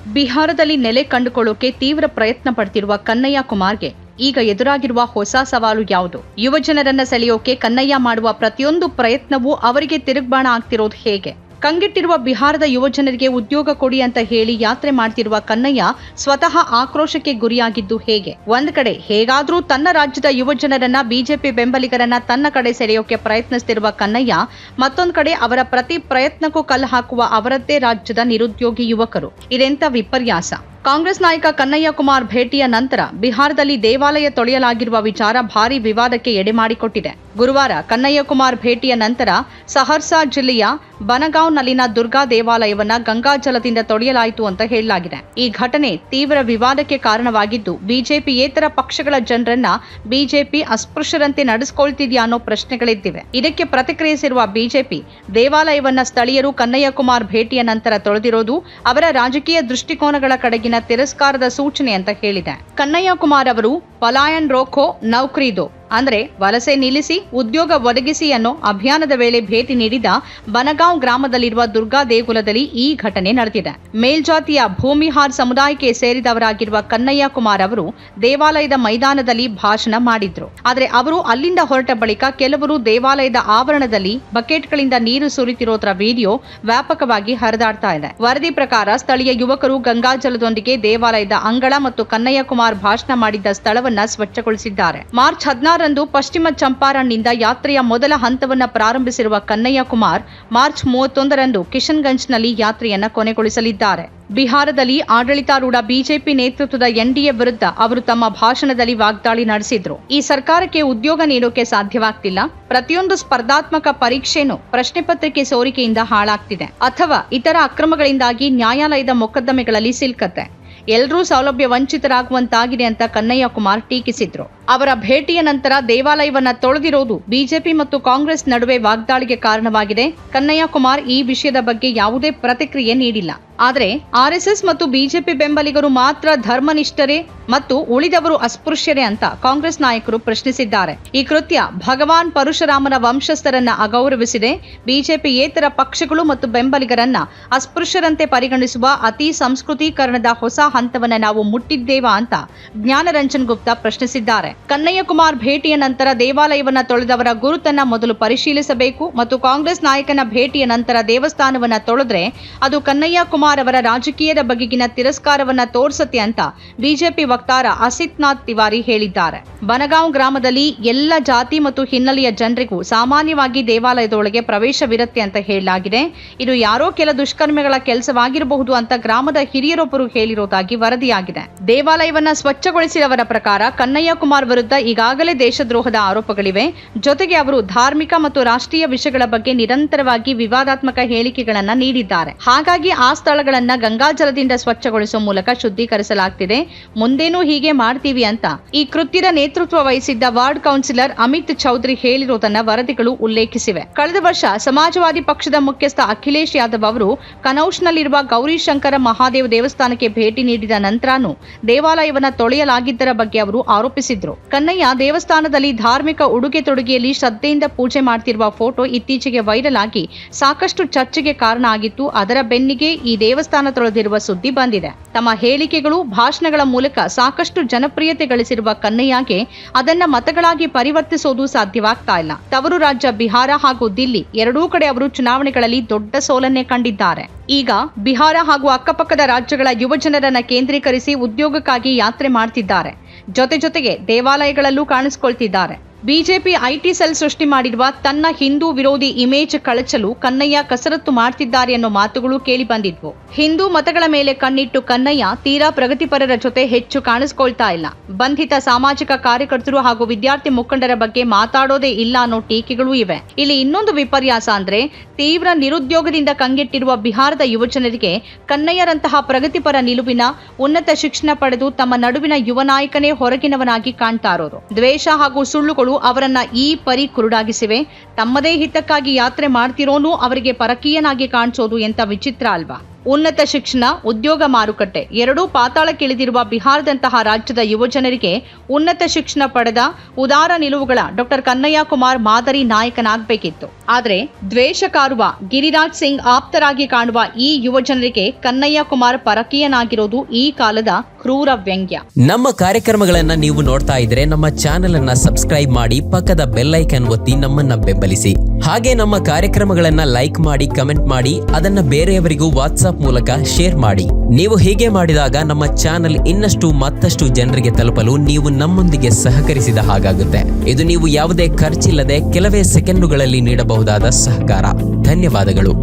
ಬಿಹಾರದಲ್ಲಿ ನೆಲೆ ಕಂಡುಕೊಳ್ಳೋಕೆ ತೀವ್ರ ಪ್ರಯತ್ನ ಪಡ್ತಿರುವ ಕನ್ನಯ್ಯ ಕುಮಾರ್ಗೆ ಈಗ ಎದುರಾಗಿರುವ ಹೊಸ ಸವಾಲು ಯಾವುದು? ಯುವಜನರನ್ನ ಸೆಳೆಯೋಕೆ ಕನ್ನಯ್ಯ ಮಾಡುವ ಪ್ರತಿಯೊಂದು ಪ್ರಯತ್ನವೂ ಅವರಿಗೆ ತಿರುಗ್ಬಾಣ ಆಗ್ತಿರೋದು ಹೇಗೆ? ಕಂಗೆಟ್ಟಿರುವ ಬಿಹಾರದ ಯುವಜನರಿಗೆ ಉದ್ಯೋಗ ಕೊಡಿ ಅಂತ ಹೇಳಿ ಯಾತ್ರೆ ಮಾಡ್ತಿರುವ ಕನ್ನಯ್ಯ ಸ್ವತಃ ಆಕ್ರೋಶಕ್ಕೆ ಗುರಿಯಾಗಿದ್ದು ಹೇಗೆ? ಒಂದ್ ಕಡೆ ಹೇಗಾದ್ರೂ ತನ್ನ ರಾಜ್ಯದ ಯುವಜನರನ್ನ ಬಿಜೆಪಿ ಬೆಂಬಲಿಗರನ್ನ ತನ್ನ ಕಡೆ ಸೆಳೆಯೋಕೆ ಪ್ರಯತ್ನಿಸುತ್ತಿರುವ ಕನ್ನಯ್ಯ, ಮತ್ತೊಂದ್ ಕಡೆ ಅವರ ಪ್ರತಿ ಪ್ರಯತ್ನಕ್ಕೂ ಕಲ್ಲು ಹಾಕುವ ಅವರದ್ದೇ ರಾಜ್ಯದ ನಿರುದ್ಯೋಗಿ ಯುವಕರು. ಇದೆಂತ ವಿಪರ್ಯಾಸ! ಕಾಂಗ್ರೆಸ್ ನಾಯಕ ಕನ್ನಯ್ಯ ಕುಮಾರ್ ಭೇಟಿಯ ನಂತರ ಬಿಹಾರದಲ್ಲಿ ದೇವಾಲಯ ತೊಳೆಯಲಾಗಿರುವ ವಿಚಾರ ಭಾರೀ ವಿವಾದಕ್ಕೆ ಎಡೆಮಾಡಿಕೊಟ್ಟಿದೆ. ಗುರುವಾರ ಕನ್ನಯ್ಯ ಕುಮಾರ್ ಭೇಟಿಯ ನಂತರ ಸಹರ್ಸಾ ಜಿಲ್ಲೆಯ ಬನಗಾಂವ್ನಲ್ಲಿನ ದುರ್ಗಾ ದೇವಾಲಯವನ್ನ ಗಂಗಾಜಲದಿಂದ ತೊಳೆಯಲಾಯಿತು ಅಂತ ಹೇಳಲಾಗಿದೆ. ಈ ಘಟನೆ ತೀವ್ರ ವಿವಾದಕ್ಕೆ ಕಾರಣವಾಗಿದ್ದು, ಬಿಜೆಪಿಯೇತರ ಪಕ್ಷಗಳ ಜನರನ್ನ ಬಿಜೆಪಿ ಅಸ್ಪೃಶ್ಯರಂತೆ ನಡೆಸಿಕೊಳ್ತಿದ್ಯಾ ಅನ್ನೋ ಪ್ರಶ್ನೆಗಳಿದ್ದಿವೆ. ಇದಕ್ಕೆ ಪ್ರತಿಕ್ರಿಯಿಸಿರುವ ಬಿಜೆಪಿ, ದೇವಾಲಯವನ್ನ ಸ್ಥಳೀಯರು ಕನ್ನಯ್ಯ ಕುಮಾರ್ ಭೇಟಿಯ ನಂತರ ತೊಳೆದಿರೋದು ಅವರ ರಾಜಕೀಯ ದೃಷ್ಟಿಕೋನಗಳ ಕಡೆಗಿನ ತಿರಸ್ಕಾರದ ಸೂಚನೆ ಅಂತ ಹೇಳಿದೆ. ಕನ್ನಯ್ಯ ಕುಮಾರ್ ಅವರು ಪಲಾಯನ್ ರೋಖೋ ನೌಕರಿ ದೋ ಅಂದ್ರೆ ವಲಸೆ ನಿಲ್ಲಿಸಿ ಉದ್ಯೋಗ ಒದಗಿಸಿ ಅನ್ನೋ ಅಭಿಯಾನದ ವೇಳೆ ಭೇಟಿ ನೀಡಿದ ಬನಗಾಂವ್ ಗ್ರಾಮದಲ್ಲಿರುವ ದುರ್ಗಾ ದೇಗುಲದಲ್ಲಿ ಈ ಘಟನೆ ನಡೆದಿದೆ. ಮೇಲ್ಜಾತಿಯ ಭೂಮಿಹಾರ್ ಸಮುದಾಯಕ್ಕೆ ಸೇರಿದವರಾಗಿರುವ ಕನ್ನಯ್ಯ ಕುಮಾರ್ ಅವರು ದೇವಾಲಯದ ಮೈದಾನದಲ್ಲಿ ಭಾಷಣ ಮಾಡಿದ್ರು. ಆದರೆ ಅವರು ಅಲ್ಲಿಂದ ಹೊರಟ ಬಳಿಕ ಕೆಲವರು ದೇವಾಲಯದ ಆವರಣದಲ್ಲಿ ಬಕೆಟ್ಗಳಿಂದ ನೀರು ಸುರಿತಿರೋದ್ರ ವಿಡಿಯೋ ವ್ಯಾಪಕವಾಗಿ ಹರಿದಾಡ್ತಾ ಇದೆ. ವರದಿ ಪ್ರಕಾರ ಸ್ಥಳೀಯ ಯುವಕರು ಗಂಗಾಜಲದೊಂದಿಗೆ ದೇವಾಲಯದ ಅಂಗಳ ಮತ್ತು ಕನ್ನಯ್ಯ ಕುಮಾರ್ ಭಾಷಣ ಮಾಡಿದ್ದ ಸ್ಥಳವನ್ನ ಸ್ವಚ್ಛಗೊಳಿಸಿದ್ದಾರೆ. ಮಾರ್ಚ್ 16 ರಂದು ಪಶ್ಚಿಮ ಚಂಪಾರಣ್ನಿಂದ ಯಾತ್ರೆಯ ಮೊದಲ ಹಂತವನ್ನು ಪ್ರಾರಂಭಿಸಿರುವ ಕನ್ನಯ್ಯ ಕುಮಾರ್ ಮಾರ್ಚ್ 31 ರಂದು ಕಿಶನ್ಗಂಜ್ನಲ್ಲಿ ಯಾತ್ರೆಯನ್ನ ಕೊನೆಗೊಳಿಸಲಿದ್ದಾರೆ. ಬಿಹಾರದಲ್ಲಿ ಆಡಳಿತಾರೂಢ ಬಿಜೆಪಿ ನೇತೃತ್ವದ ಎನ್ಡಿಎ ವಿರುದ್ಧ ಅವರು ತಮ್ಮ ಭಾಷಣದಲ್ಲಿ ವಾಗ್ದಾಳಿ ನಡೆಸಿದ್ರು. ಈ ಸರ್ಕಾರಕ್ಕೆ ಉದ್ಯೋಗ ನೀಡೋಕೆ ಸಾಧ್ಯವಾಗ್ತಿಲ್ಲ, ಪ್ರತಿಯೊಂದು ಸ್ಪರ್ಧಾತ್ಮಕ ಪರೀಕ್ಷೆನೂ ಪ್ರಶ್ನೆ ಪತ್ರಿಕೆ ಸೋರಿಕೆಯಿಂದ ಹಾಳಾಗ್ತಿದೆ ಅಥವಾ ಇತರ ಅಕ್ರಮಗಳಿಂದಾಗಿ ನ್ಯಾಯಾಲಯದ ಮೊಕದ್ದಮೆಗಳಲ್ಲಿ ಸಿಲ್ಕತ್ತೆ. ಎಲ್ಲರೂ ಸೌಲಭ್ಯ ವಂಚಿತರಾಗುವಂತಾಗಿದೆ ಅಂತ ಕನ್ನಯ್ಯ ಕುಮಾರ್ ಟೀಕಿಸಿದ್ರು. ಅವರ ಭೇಟಿಯ ನಂತರ ದೇವಾಲಯವನ್ನ ತೊಳೆದಿರೋದು ಬಿಜೆಪಿ ಮತ್ತು ಕಾಂಗ್ರೆಸ್ ನಡುವೆ ವಾಗ್ದಾಳಿಗೆ ಕಾರಣವಾಗಿದೆ. ಕನ್ನಯ್ಯ ಕುಮಾರ್ ಈ ವಿಷಯದ ಬಗ್ಗೆ ಯಾವುದೇ ಪ್ರತಿಕ್ರಿಯೆ ನೀಡಿಲ್ಲ. ಆದರೆ ಆರ್ಎಸ್ಎಸ್ ಮತ್ತು ಬಿಜೆಪಿ ಬೆಂಬಲಿಗರು ಮಾತ್ರ ಧರ್ಮನಿಷ್ಠರೇ ಮತ್ತು ಉಳಿದವರು ಅಸ್ಪೃಶ್ಯರೇ ಅಂತ ಕಾಂಗ್ರೆಸ್ ನಾಯಕರು ಪ್ರಶ್ನಿಸಿದ್ದಾರೆ. ಈ ಕೃತ್ಯ ಭಗವಾನ್ ಪರಶುರಾಮನ ವಂಶಸ್ಥರನ್ನ ಅಗೌರವಿಸಿದೆ. ಬಿಜೆಪಿಯೇತರ ಪಕ್ಷಗಳು ಮತ್ತು ಬೆಂಬಲಿಗರನ್ನ ಅಸ್ಪೃಶ್ಯರಂತೆ ಪರಿಗಣಿಸುವ ಅತಿ ಸಂಸ್ಕೃತೀಕರಣದ ಹೊಸ ಹಂತವನ್ನ ನಾವು ಮುಟ್ಟಿದ್ದೇವಾ ಅಂತ ಜ್ಞಾನರಂಜನ್ ಗುಪ್ತಾ ಪ್ರಶ್ನಿಸಿದ್ದಾರೆ. ಕನ್ನಯ್ಯ ಕುಮಾರ್ ಭೇಟಿಯ ನಂತರ ದೇವಾಲಯವನ್ನ ತೊಳೆದವರ ಗುರುತನ್ನ ಮೊದಲು ಪರಿಶೀಲಿಸಬೇಕು ಮತ್ತು ಕಾಂಗ್ರೆಸ್ ನಾಯಕನ ಭೇಟಿಯ ನಂತರ ದೇವಸ್ಥಾನವನ್ನ ತೊಳೆದ್ರೆ ಅದು ಕನ್ನಯ್ಯ ಕುಮಾರ್ ಅವರ ರಾಜಕೀಯದ ಬಗೆಗಿನ ತಿರಸ್ಕಾರವನ್ನ ತೋರಿಸುತ್ತೆ ಅಂತ ಬಿಜೆಪಿ ವಕ್ತಾರ ಅಸಿತ್ನಾಥ್ ತಿವಾರಿ ಹೇಳಿದ್ದಾರೆ. ಬನಗಾಂವ್ ಗ್ರಾಮದಲ್ಲಿ ಎಲ್ಲ ಜಾತಿ ಮತ್ತು ಹಿನ್ನೆಲೆಯ ಜನರಿಗೂ ಸಾಮಾನ್ಯವಾಗಿ ದೇವಾಲಯದೊಳಗೆ ಪ್ರವೇಶವಿರುತ್ತೆ ಅಂತ ಹೇಳಲಾಗಿದೆ. ಇದು ಯಾರೋ ಕೆಲ ದುಷ್ಕರ್ಮಿಗಳ ಕೆಲಸವಾಗಿರಬಹುದು ಅಂತ ಗ್ರಾಮದ ಹಿರಿಯರೊಬ್ಬರು ಹೇಳಿರೋದಾಗಿ ವರದಿಯಾಗಿದೆ. ದೇವಾಲಯವನ್ನ ಸ್ವಚ್ಛಗೊಳಿಸಿದವರ ಪ್ರಕಾರ ಕನ್ನಯ್ಯ ಕುಮಾರ್ ವಿರುದ್ಧ ಈಗಾಗಲೇ ದೇಶದ್ರೋಹದ ಆರೋಪಗಳಿವೆ. ಜೊತೆಗೆ ಅವರು ಧಾರ್ಮಿಕ ಮತ್ತು ರಾಷ್ಟ್ರೀಯ ವಿಷಯಗಳ ಬಗ್ಗೆ ನಿರಂತರವಾಗಿ ವಿವಾದಾತ್ಮಕ ಹೇಳಿಕೆಗಳನ್ನ ನೀಡಿದ್ದಾರೆ. ಹಾಗಾಗಿ ಆ ಸ್ಥಳಗಳನ್ನ ಗಂಗಾಜಲದಿಂದ ಸ್ವಚ್ಛಗೊಳಿಸುವ ಮೂಲಕ ಶುದ್ಧೀಕರಿಸಲಾಗ್ತಿದೆ. ಮುಂದೇನೂ ಹೀಗೆ ಮಾಡ್ತೀವಿ ಅಂತ ಈ ಕೃತ್ಯದ ನೇತೃತ್ವ ವಹಿಸಿದ್ದ ವಾರ್ಡ್ ಕೌನ್ಸಿಲರ್ ಅಮಿತ್ ಚೌಧರಿ ಹೇಳಿರೋದನ್ನ ವರದಿಗಳು ಉಲ್ಲೇಖಿಸಿವೆ. ಕಳೆದ ವರ್ಷ ಸಮಾಜವಾದಿ ಪಕ್ಷದ ಮುಖ್ಯಸ್ಥ ಅಖಿಲೇಶ್ ಯಾದವ್ ಅವರು ಕನೌಜ್ನಲ್ಲಿರುವ ಗೌರಿಶಂಕರ ಮಹಾದೇವ್ ದೇವಸ್ಥಾನಕ್ಕೆ ಭೇಟಿ ನೀಡಿದ ನಂತರನೂ ದೇವಾಲಯವನ್ನ ತೊಳೆಯಲಾಗಿದ್ದರ ಬಗ್ಗೆ ಅವರು ಆರೋಪಿಸಿದ್ರು. ಕನ್ನಯ್ಯ ದೇವಸ್ಥಾನದಲ್ಲಿ ಧಾರ್ಮಿಕ ಉಡುಗೆ ತೊಡುಗೆಯಲ್ಲಿ ಶ್ರದ್ಧೆಯಿಂದ ಪೂಜೆ ಮಾಡ್ತಿರುವ ಫೋಟೋ ಇತ್ತೀಚೆಗೆ ವೈರಲ್ ಆಗಿ ಸಾಕಷ್ಟು ಚರ್ಚೆಗೆ ಕಾರಣ ಆಗಿತ್ತು. ಅದರ ಬೆನ್ನಿಗೆ ಈ ದೇವಸ್ಥಾನ ತೊಳೆದಿರುವ ಸುದ್ದಿ ಬಂದಿದೆ. ತಮ್ಮ ಹೇಳಿಕೆಗಳು, ಭಾಷಣಗಳ ಮೂಲಕ ಸಾಕಷ್ಟು ಜನಪ್ರಿಯತೆ ಗಳಿಸಿರುವ ಕನ್ನಯ್ಯಗೆ ಅದನ್ನ ಮತಗಳಾಗಿ ಪರಿವರ್ತಿಸೋದು ಸಾಧ್ಯವಾಗ್ತಾ ಇಲ್ಲ. ತವರು ರಾಜ್ಯ ಬಿಹಾರ ಹಾಗೂ ದಿಲ್ಲಿ ಎರಡೂ ಕಡೆ ಅವರು ಚುನಾವಣೆಗಳಲ್ಲಿ ದೊಡ್ಡ ಸೋಲನ್ನೇ ಕಂಡಿದ್ದಾರೆ. ಈಗ ಬಿಹಾರ ಹಾಗೂ ಅಕ್ಕಪಕ್ಕದ ರಾಜ್ಯಗಳ ಯುವಜನರನ್ನ ಕೇಂದ್ರೀಕರಿಸಿ ಉದ್ಯೋಗಕ್ಕಾಗಿ ಯಾತ್ರೆ ಮಾಡ್ತಿದ್ದಾರೆ. ಜೊತೆಗೆ ದೇವಾಲಯಗಳಲ್ಲೂ ಕಾಣಿಸಿಕೊಳ್ತಿದ್ದಾರೆ. ಬಿಜೆಪಿ ಐಟಿ ಸೆಲ್ ಸೃಷ್ಟಿ ಮಾಡಿರುವ ತನ್ನ ಹಿಂದೂ ವಿರೋಧಿ ಇಮೇಜ್ ಕಳಚಲು ಕನ್ನಯ್ಯ ಕಸರತ್ತು ಮಾಡ್ತಿದ್ದಾರೆ ಅನ್ನೋ ಮಾತುಗಳು ಕೇಳಿ ಬಂದಿದ್ವು. ಹಿಂದೂ ಮತಗಳ ಮೇಲೆ ಕಣ್ಣಿಟ್ಟು ಕನ್ನಯ್ಯ ತೀರಾ ಪ್ರಗತಿಪರರ ಜೊತೆ ಹೆಚ್ಚು ಕಾಣಿಸ್ಕೊಳ್ತಾ ಇಲ್ಲ. ಬಂಧಿತ ಸಾಮಾಜಿಕ ಕಾರ್ಯಕರ್ತರು ಹಾಗೂ ವಿದ್ಯಾರ್ಥಿ ಮುಖಂಡರ ಬಗ್ಗೆ ಮಾತಾಡೋದೇ ಇಲ್ಲ ಅನ್ನೋ ಟೀಕೆಗಳೂ ಇವೆ. ಇಲ್ಲಿ ಇನ್ನೊಂದು ವಿಪರ್ಯಾಸ ಅಂದ್ರೆ ತೀವ್ರ ನಿರುದ್ಯೋಗದಿಂದ ಕಂಗೆಟ್ಟಿರುವ ಬಿಹಾರದ ಯುವಜನರಿಗೆ ಕನ್ನಯ್ಯರಂತಹ ಪ್ರಗತಿಪರ ನಿಲುವಿನ ಉನ್ನತ ಶಿಕ್ಷಣ ಪಡೆದು ತಮ್ಮ ನಡುವಿನ ಯುವ ನಾಯಕನೇ ಹೊರಗಿನವನಾಗಿ ಕಾಣ್ತಾ ಇರೋದು. ದ್ವೇಷ ಹಾಗೂ ಸುಳ್ಳುಗಳು ಅವರನ್ನ ಈ ಪರಿ ಕುರುಡಾಗಿಸಿವೆ. ತಮ್ಮದೇ ಹಿತಕ್ಕಾಗಿ ಯಾತ್ರೆ ಮಾಡ್ತಿರೋನು ಅವರಿಗೆ ಪರಕೀಯನಾಗಿ ಕಾಣಿಸೋದು ಎಂತ ವಿಚಿತ್ರ ಅಲ್ವಾ? ಉನ್ನತ ಶಿಕ್ಷಣ, ಉದ್ಯೋಗ ಮಾರುಕಟ್ಟೆ ಎರಡೂ ಪಾತಾಳಕ್ಕಿಳಿದಿರುವ ಬಿಹಾರದಂತಹ ರಾಜ್ಯದ ಯುವಜನರಿಗೆ ಉನ್ನತ ಶಿಕ್ಷಣ ಪಡೆದ ಉದಾರ ನಿಲುವುಗಳ ಡಾಕ್ಟರ್ ಕನ್ನಯ್ಯ ಕುಮಾರ್ ಮಾದರಿ ನಾಯಕನಾಗಬೇಕಿತ್ತು. ಆದರೆ ದ್ವೇಷ ಕಾರುವ ಗಿರಿರಾಜ್ ಸಿಂಗ್ ಆಪ್ತರಾಗಿ ಕಾಣುವ ಈ ಯುವಜನರಿಗೆ ಕನ್ನಯ್ಯ ಕುಮಾರ್ ಪರಕೀಯನಾಗಿರೋದು ಈ ಕಾಲದ ಕ್ರೂರ ವ್ಯಂಗ್ಯ. ನಮ್ಮ ಕಾರ್ಯಕ್ರಮಗಳನ್ನ ನೀವು ನೋಡ್ತಾ ಇದ್ರೆ ನಮ್ಮ ಚಾನೆಲ್ ಅನ್ನ ಸಬ್ಸ್ಕ್ರೈಬ್ ಮಾಡಿ, ಪಕ್ಕದ ಬೆಲ್ ಐಕಾನ್ ಒತ್ತಿ ನಮ್ಮನ್ನ ಬೆಂಬಲಿಸಿ. ಹಾಗೆ ನಮ್ಮ ಕಾರ್ಯಕ್ರಮಗಳನ್ನ ಲೈಕ್ ಮಾಡಿ, ಕಮೆಂಟ್ ಮಾಡಿ, ಅದನ್ನ ಬೇರೆಯವರಿಗೂ ವಾಟ್ಸ್ಆಪ್ ಮೂಲಕ ಶೇರ್ ಮಾಡಿ. ನೀವು ಹೀಗೆ ಮಾಡಿದಾಗ ನಮ್ಮ ಚಾನೆಲ್ ಇನ್ನಷ್ಟು ಮತ್ತಷ್ಟು ಜನರಿಗೆ ತಲುಪಲು ನೀವು ನಮ್ಮೊಂದಿಗೆ ಸಹಕರಿಸಿದ ಹಾಗಾಗುತ್ತೆ. ಇದು ನೀವು ಯಾವುದೇ ಖರ್ಚಿಲ್ಲದೆ ಕೆಲವೇ ಸೆಕೆಂಡುಗಳಲ್ಲಿ ನೀಡಬಹುದಾದ ಸಹಕಾರ. ಧನ್ಯವಾದಗಳು.